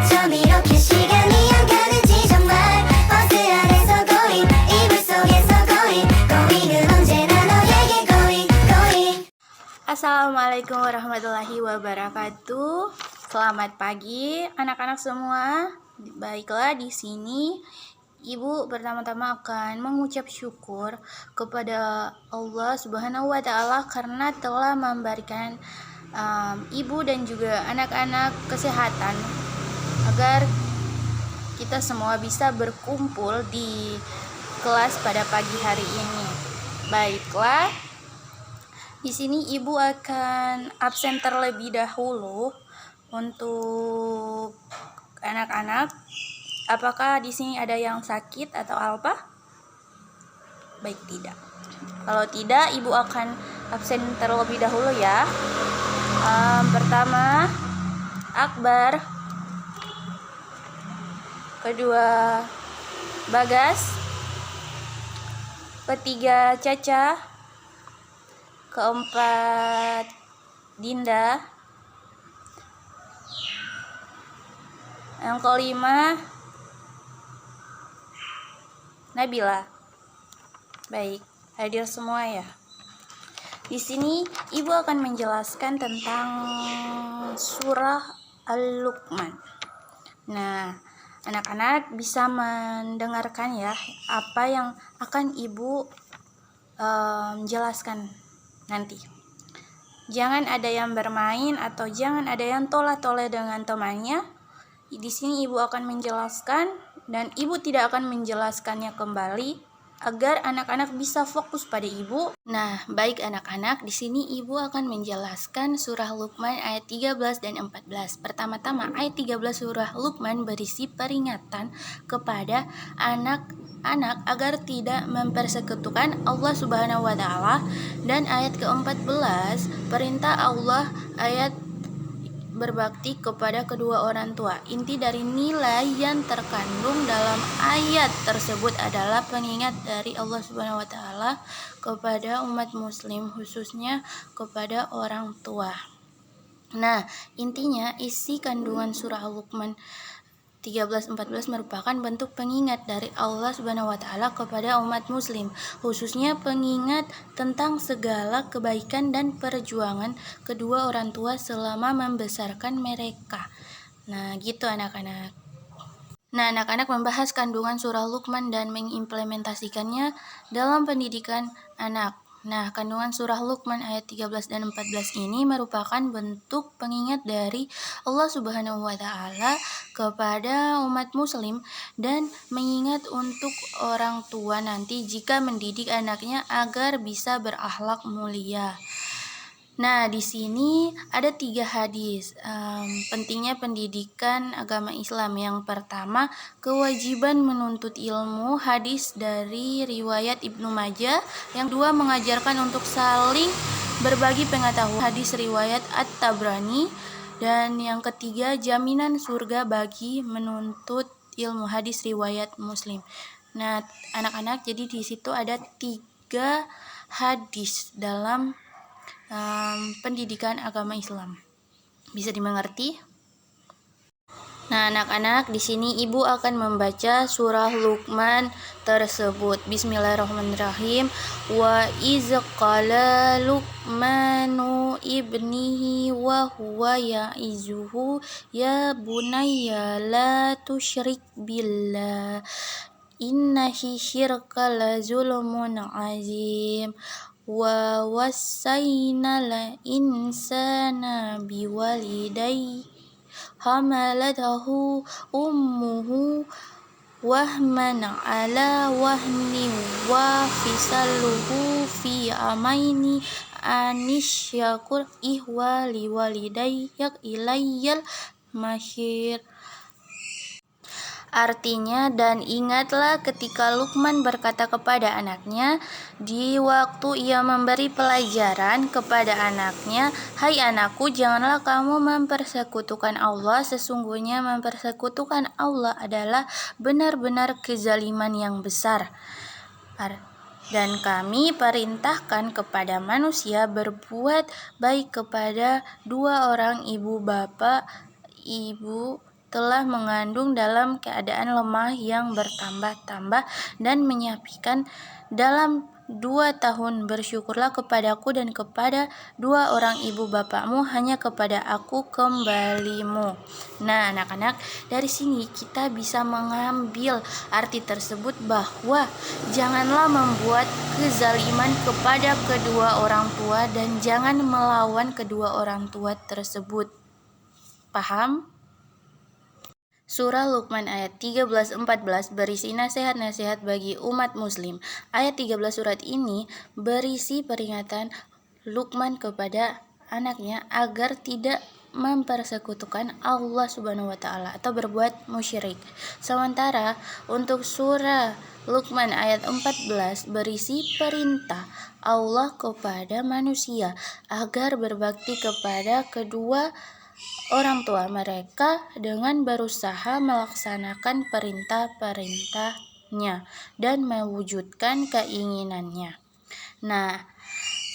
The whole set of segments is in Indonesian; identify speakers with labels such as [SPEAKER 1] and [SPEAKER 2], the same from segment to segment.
[SPEAKER 1] 어쩜 이렇게 시간이 안 가는지 정말 버스 안에서 고잉 이불 속에서 고잉 고잉은 언제나 너에게 고잉 고잉.
[SPEAKER 2] Assalamualaikum warahmatullahi wabarakatuh. Selamat pagi anak-anak semua. Baiklah, di sini Ibu pertama-tama akan mengucap syukur kepada Allah Subhanahu wa taala karena telah memberikan Ibu dan juga anak-anak kesehatan agar kita semua bisa berkumpul di kelas pada pagi hari ini. Baiklah, di sini Ibu akan absen terlebih dahulu untuk anak-anak. Apakah di sini ada yang sakit atau apa? Baik, tidak. Kalau tidak, Ibu akan absen terlebih dahulu ya. Pertama, Akbar. Kedua, Bagas. Ketiga, Caca. Keempat, Dinda. Yang kelima, Nabila. Baik, hadir semua ya. Di sini Ibu akan menjelaskan tentang surah Al-Luqman. Nah, anak-anak bisa mendengarkan ya apa yang akan Ibu jelaskan nanti. Jangan ada yang bermain atau jangan ada yang toleh-toleh dengan temannya. Di sini Ibu akan menjelaskan dan Ibu tidak akan menjelaskannya kembali agar anak-anak bisa fokus pada Ibu. Nah, baik anak-anak, di sini Ibu akan menjelaskan surah Luqman ayat 13 dan 14. Pertama-tama, ayat 13 surah Luqman berisi peringatan kepada anak-anak agar tidak mempersekutukan Allah Subhanahu wa taala, dan ayat ke-14 perintah Allah ayat berbakti kepada kedua orang tua. Inti dari nilai yang terkandung dalam ayat tersebut adalah pengingat dari Allah Subhanahu wa taala kepada umat muslim, khususnya kepada orang tua. Nah, intinya isi kandungan surah Al-Luqman 13-14 merupakan bentuk pengingat dari Allah Subhanahu wa taala kepada umat muslim, khususnya pengingat tentang segala kebaikan dan perjuangan kedua orang tua selama membesarkan mereka. Nah, gitu anak-anak. Nah, anak-anak membahas kandungan surah Luqman dan mengimplementasikannya dalam pendidikan anak. Nah, kandungan surah Luqman ayat 13 dan 14 ini merupakan bentuk pengingat dari Allah Subhanahu wa taala kepada umat muslim dan mengingat untuk orang tua nanti jika mendidik anaknya agar bisa berakhlak mulia. Nah, di sini ada 3 hadis. Pentingnya pendidikan agama Islam. Yang pertama, kewajiban menuntut ilmu, hadis dari riwayat Ibnu Majah. Yang kedua, mengajarkan untuk saling berbagi pengetahuan, hadis riwayat At-Tabrani. Dan yang ketiga, jaminan surga bagi menuntut ilmu, hadis riwayat Muslim. Nah, anak-anak, jadi di situ ada 3 hadis dalam pendidikan agama Islam. Bisa dimengerti? Nah, anak-anak, di sini Ibu akan membaca surah Luqman tersebut. Bismillahirrahmanirrahim. Wa iz qala Luqmanu ibnihi wa huwa ya'izuhu ya bunayya la tusyrik billah innahi syirka la zulmun azim. Wa wassayna la insana biwalidayhi hamalatahu ummuhu wahman ala wahni wa fisaluhu fi amaini anisyakur ihwa liwalidayyak ilayyal masyir. Artinya, dan ingatlah ketika Luqman berkata kepada anaknya di waktu ia memberi pelajaran kepada anaknya, "Hai anakku, janganlah kamu mempersekutukan Allah. Sesungguhnya mempersekutukan Allah adalah benar-benar kezaliman yang besar. Dan kami perintahkan kepada manusia berbuat baik kepada 2 orang ibu telah mengandung dalam keadaan lemah yang bertambah-tambah dan menyapikan dalam 2 tahun. Bersyukurlah kepadaku dan kepada 2 orang ibu bapakmu, hanya kepada aku kembalimu. Nah, anak-anak, dari sini kita bisa mengambil arti tersebut bahwa janganlah membuat kezaliman kepada kedua orang tua dan jangan melawan kedua orang tua tersebut. Paham? Surah Luqman ayat 13-14 berisi nasihat-nasihat bagi umat muslim. Ayat 13 surat ini berisi peringatan Luqman kepada anaknya agar tidak mempersekutukan Allah Subhanahu wa taala atau berbuat musyrik. Sementara untuk surah Luqman ayat 14 berisi perintah Allah kepada manusia agar berbakti kepada kedua orang tua mereka dengan berusaha melaksanakan perintah-perintahnya dan mewujudkan keinginannya. Nah,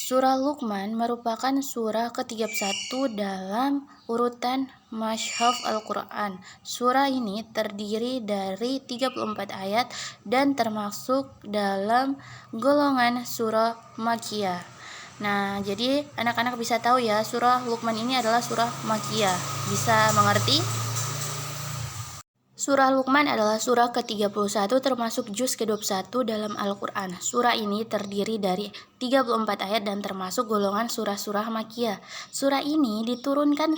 [SPEAKER 2] surah Luqman merupakan surah ke-31 dalam urutan Mushaf Al-Quran. Surah ini terdiri dari 34 ayat dan termasuk dalam golongan surah Makkiyah. Nah, jadi anak-anak bisa tahu ya, surah Luqman ini adalah surah Makkiyah. Bisa mengerti? Surah Luqman adalah surah ke-31 termasuk juz ke-21 dalam Al-Quran. Surah ini terdiri dari 34 ayat dan termasuk golongan surah-surah Makkiyah. Surah ini diturunkan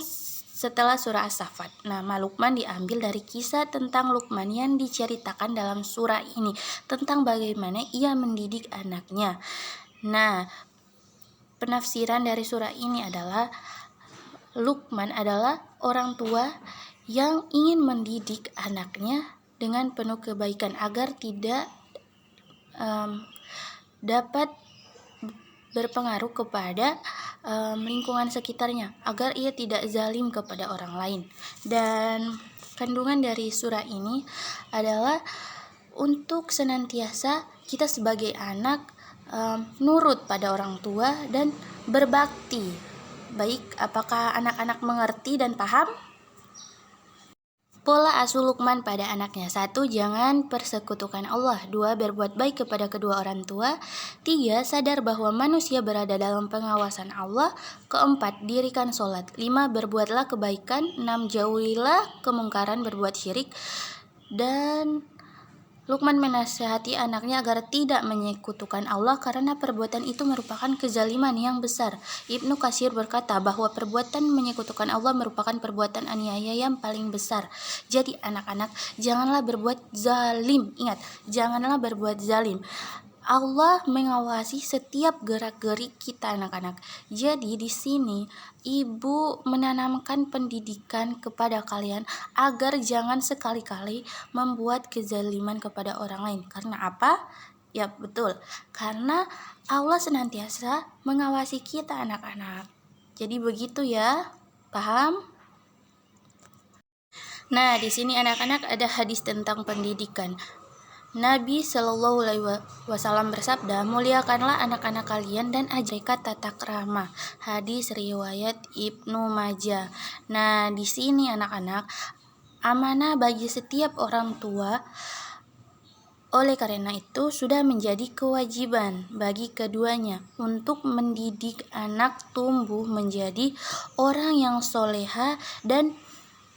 [SPEAKER 2] setelah surah As-Saffat. Nama Luqman diambil dari kisah tentang Luqman yang diceritakan dalam surah ini, tentang bagaimana ia mendidik anaknya. Nah, penafsiran dari surah ini adalah Luqman adalah orang tua yang ingin mendidik anaknya dengan penuh kebaikan agar tidak dapat berpengaruh kepada lingkungan sekitarnya, agar ia tidak zalim kepada orang lain. Dan kandungan dari surah ini adalah untuk senantiasa kita sebagai anak nurut pada orang tua dan berbakti. Baik, apakah anak-anak mengerti dan paham? Pola asuh Luqman pada anaknya. 1. Jangan persekutukan Allah. 2. Berbuat baik kepada kedua orang tua. 3. Sadar bahwa manusia berada dalam pengawasan Allah. 4. Dirikan sholat. 5. Berbuatlah kebaikan. 6. Jauhilah kemungkaran berbuat syirik. Dan Luqman menasihati anaknya agar tidak menyekutukan Allah karena perbuatan itu merupakan kezaliman yang besar. Ibnu Katsir berkata bahwa perbuatan menyekutukan Allah merupakan perbuatan aniaya yang paling besar. Jadi anak-anak, janganlah berbuat zalim. Ingat, janganlah berbuat zalim. Allah mengawasi setiap gerak-gerik kita anak-anak. Jadi di sini ibu menanamkan pendidikan kepada kalian agar jangan sekali-kali membuat kezaliman kepada orang lain. Karena apa? Ya betul, karena Allah senantiasa mengawasi kita anak-anak. Jadi begitu ya, paham? Nah, di sini anak-anak ada hadis tentang pendidikan. Nabi Shallallahu Alaihi Wasallam bersabda, muliakanlah anak-anak kalian dan ajarkan tata krama. Hadis riwayat Ibnu Majah. Nah, di sini anak-anak, amanah bagi setiap orang tua. Oleh karena itu, sudah menjadi kewajiban bagi keduanya untuk mendidik anak tumbuh menjadi orang yang soleha dan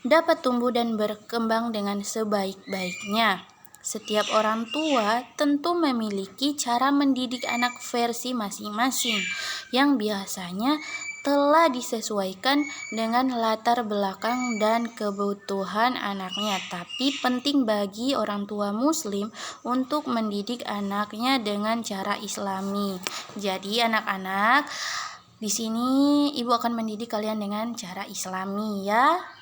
[SPEAKER 2] dapat tumbuh dan berkembang dengan sebaik-baiknya. Setiap orang tua tentu memiliki cara mendidik anak versi masing-masing yang biasanya telah disesuaikan dengan latar belakang dan kebutuhan anaknya. Tapi penting bagi orang tua muslim untuk mendidik anaknya dengan cara Islami. Jadi anak-anak, di sini ibu akan mendidik kalian dengan cara Islami ya.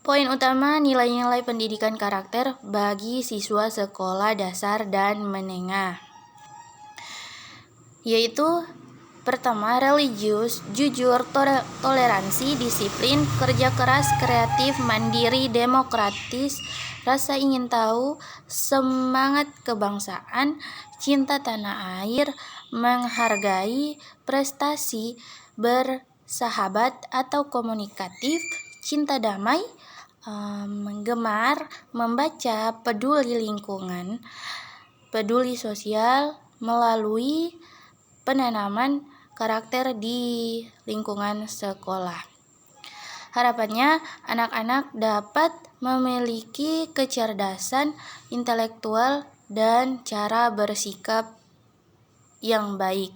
[SPEAKER 2] Poin utama nilai-nilai pendidikan karakter bagi siswa sekolah dasar dan menengah, yaitu pertama, religius, jujur, toleransi, disiplin, kerja keras, kreatif, mandiri, demokratis, rasa ingin tahu, semangat kebangsaan, cinta tanah air, menghargai, prestasi, bersahabat atau komunikatif, cinta damai, gemar membaca peduli lingkungan, peduli sosial melalui penanaman karakter di lingkungan sekolah. Harapannya, anak-anak dapat memiliki kecerdasan intelektual dan cara bersikap yang baik.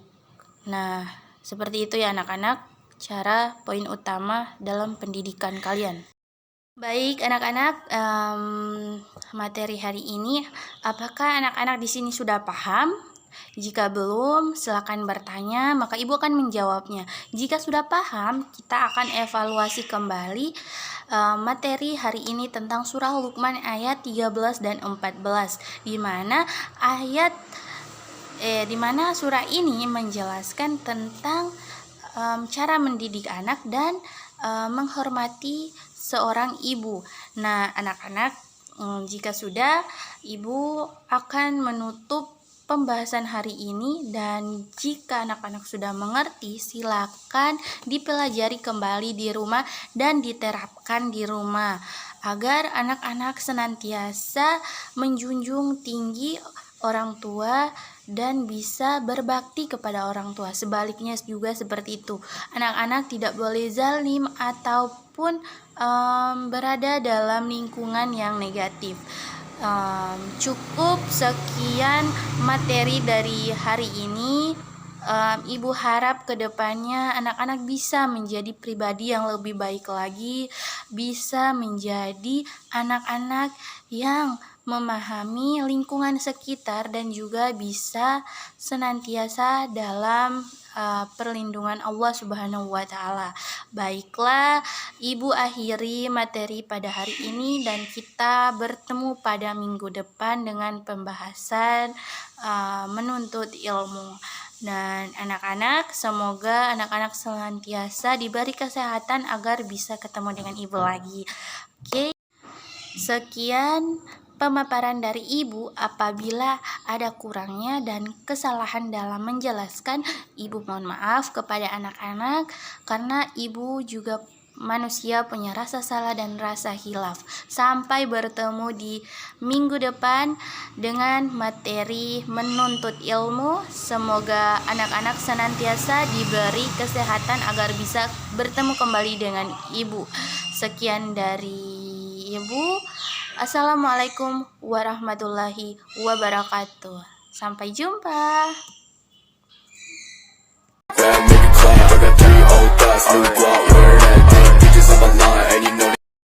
[SPEAKER 2] Nah, seperti itu ya anak-anak, cara poin utama dalam pendidikan kalian. Baik anak-anak, materi hari ini, apakah anak-anak di sini sudah paham? Jika belum, silakan bertanya, maka ibu akan menjawabnya. Jika sudah paham, kita akan evaluasi kembali materi hari ini tentang surah Luqman ayat 13 dan 14, di mana surah ini menjelaskan tentang cara mendidik anak dan menghormati seorang ibu. Nah, anak-anak, jika sudah, ibu akan menutup pembahasan hari ini, dan jika anak-anak sudah mengerti, silakan dipelajari kembali di rumah dan diterapkan di rumah agar anak-anak senantiasa menjunjung tinggi orang tua dan bisa berbakti kepada orang tua. Sebaliknya juga seperti itu. Anak-anak tidak boleh zalim ataupun berada dalam lingkungan yang negatif. Cukup sekian materi dari hari ini. Ibu harap kedepannya anak-anak bisa menjadi pribadi yang lebih baik lagi, bisa menjadi anak-anak yang memahami lingkungan sekitar dan juga bisa senantiasa dalam perlindungan Allah Subhanahu wa Ta'ala. Baiklah, ibu akhiri materi pada hari ini dan kita bertemu pada minggu depan dengan pembahasan menuntut ilmu. Dan anak-anak, semoga anak-anak senantiasa diberi kesehatan agar bisa ketemu dengan ibu lagi. Oke. Sekian pemaparan dari ibu. Apabila ada kurangnya dan kesalahan dalam menjelaskan, ibu mohon maaf kepada anak-anak, karena ibu juga manusia punya rasa salah dan rasa hilaf. Sampai bertemu di minggu depan dengan materi menuntut ilmu. Semoga anak-anak senantiasa diberi kesehatan agar bisa bertemu kembali dengan ibu. Sekian dari ibu. Assalamualaikum warahmatullahi wabarakatuh. Sampai jumpa.
[SPEAKER 3] Bad nigga clap, I got 3 old thoughts, new guap.